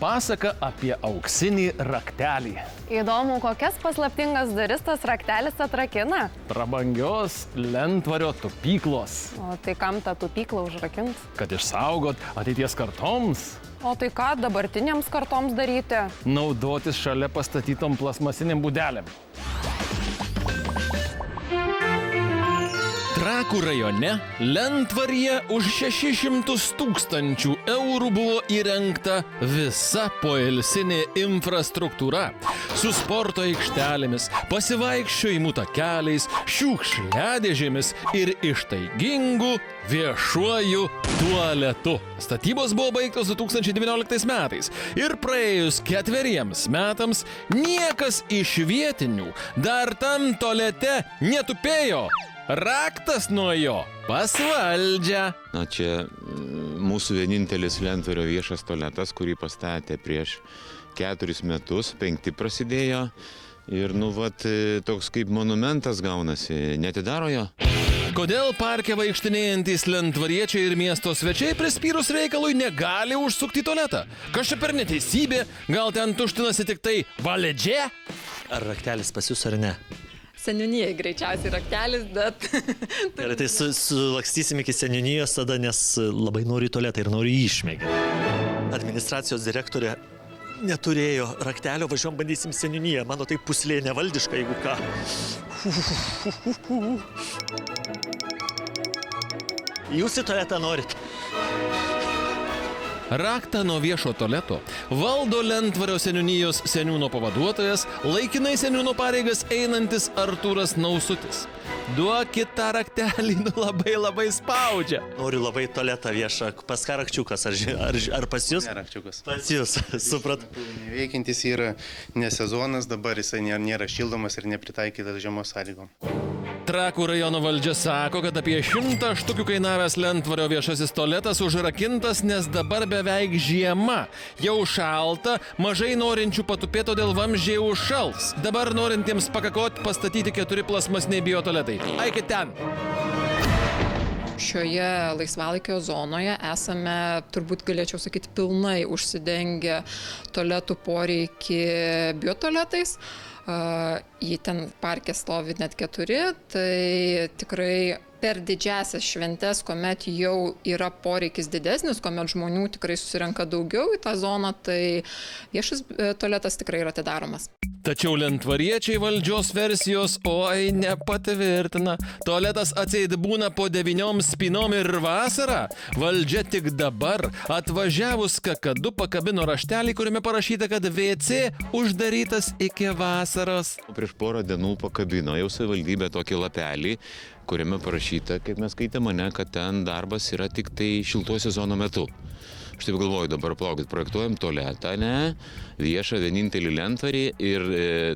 pasaka apie auksinį raktelį. Įdomu, kokias paslaptingas duris tas raktelis atrakina. Prabangios lentvario tupyklos. O tai kam tą tupyklą užrakint? Kad išsaugot ateities kartoms. O tai ką dabartiniams kartoms daryti? Naudotis šalia pastatytom plasmasiniam būdelėm. Trakų rajone Lentvaryje už 600 000 eurų buvo įrengta visa poilsinė infrastruktūra su sporto aikštelėmis, pasivaikščiojimų takeliais, šiukšliadėžėmis ir ištaigingu viešuoju tualetu. Statybos buvo baigtos 2019 metais ir praėjus 4 metams niekas iš vietinių dar tam tualete netupėjo. Raktas nuo jo pas valdžią. Na, čia mūsų vienintelis Lentvario viešas tualetas, kurį pastatė prieš 4 metus, 5 prasidėjo. Ir, toks kaip monumentas gaunasi, netidaro jo. Kodėl parke vaikštinėjantys lentvariečiai ir miesto svečiai prispyrus reikalui negali užsukti į tualetą? Kas čia per neteisybė? Gal ten tuštinasi tik tai valdžia? Ar raktelis pas jūs ar ne? Seniūnijai greičiausiai raktelis, bet... Gerai, tai sulakstysim iki seniūnijos tada, nes labai noriu į tualetą ir noriu jį išmėginti. Administracijos direktorė neturėjo raktelio, važiuom bandysim seniūniją. Mano tai puslė nevaldiška, jeigu ką. Jūs į tualetą norit? Raktą nuo viešo tualeto valdo Lentvario seniūnijos seniūno pavaduotojas, laikinai seniūno pareigas einantis Artūras Nausutis. Duokit tą raktelį, labai spaudžia. Noriu labai tualetą viešą. Pas ką rakčiukas? Ar pas jūs? Ne rakčiukas. Pas jūs, suprat. Veikiantis yra ne sezonas, dabar jisai nėra šildomas ir nepritaikytas žiemos sąlygom. Trakų rajono valdžia sako, kad apie 100 štukių kainavęs Lentvario viešasis tualetas užrakintas, nes dabar beveik žiema. Jau šalta, mažai norinčių patupėti, todėl vamzdžiai užšals. Dabar norintiems pakakoti pastatyti 4 plasmasiniai biotualetai. Eikit ten! Šioje laisvalaikio zonoje esame, turbūt galėčiau sakyti, pilnai užsidengę tualetų poreikį biotualetais. Jį ten parke stovi net 4, tai tikrai per didžiasias šventes, kuomet jau yra poreikis didesnis, kuomet žmonių tikrai susirenka daugiau į tą zoną, tai viešas tualetas tikrai yra atidaromas. Tačiau lentvariečiai valdžios versijos nepatvirtina. Tualetas atseit būna po 9 spynom ir vasarą. Valdžia tik dabar atvažiavus kakadu pakabino raštelį, kuriame parašyta, kad WC uždarytas iki vasaros. Prieš porą dienų pakabino jau savivaldybė tokį lapelį, kuriame parašyta, kaip mes skaitėme, kad ten darbas yra tik tai šiltuoju sezono metu. Aš taip galvoju, dabar plaukit, projektuojam tualetą, viešą vienintelį Lentvarį ir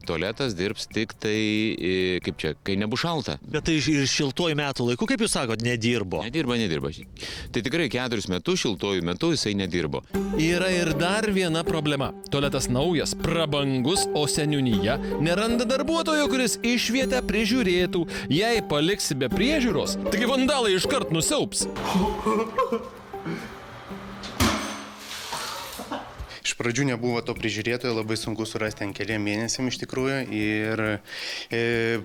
tualetas dirbs tik tai, kai nebus šalta. Bet tai ir šiltuoju metų laiku, kaip jūs sakot, nedirbo? Nedirba. Tai tikrai 4 metus, šiltuoju metu jisai nedirbo. Yra ir dar viena problema. Tualetas naujas, prabangus, o seniūnija neranda darbuotojo, kuris išvietę prižiūrėtų. Jei paliksi be priežiūros, taigi vandalai iškart nusiaups. Iš pradžių nebuvo to prižiūrėtojo, labai sunku surasti ten keliam mėnesiam iš tikrųjų ir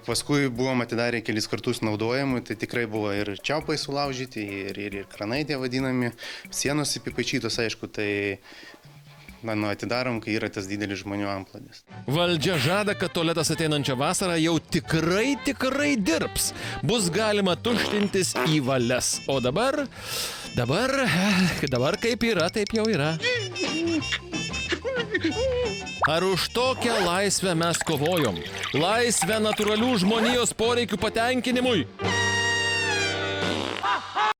paskui buvom atidarę kelis kartus naudojimui, tai tikrai buvo ir čiaupai sulaužyti, ir kranai tie vadinami, sienos įpipaičytos, aišku, tai atidarom, kai yra tas didelis žmonių antplūdis. Valdžia žada, kad tualetas ateinančią vasarą jau tikrai dirbs. Bus galima tuštintis į valias. O dabar kaip yra, taip jau yra. Ar už tokią laisvę mes kovojom? Laisvę natūralių žmonijos poreikių patenkinimui?